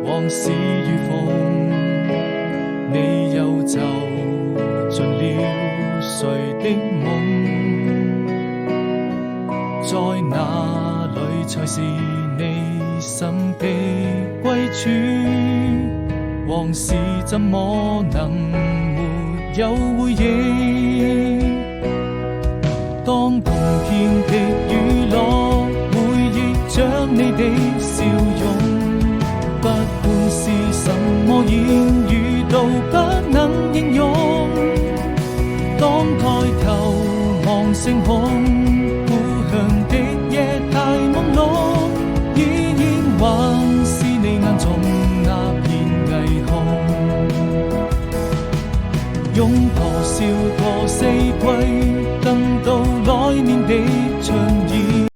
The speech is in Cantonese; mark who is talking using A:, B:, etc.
A: 往事如風，你又走進了誰的夢？在哪裏才是你心的歸處？往事怎麼能沒有回憶？當碰見的雨落，回憶着你的笑容，不管是什麼言語都不能形容。當抬頭望星空，故鄉的夜太朦朧，依然還是你眼中那片霓虹。擁過笑過四季，等到來年的春意。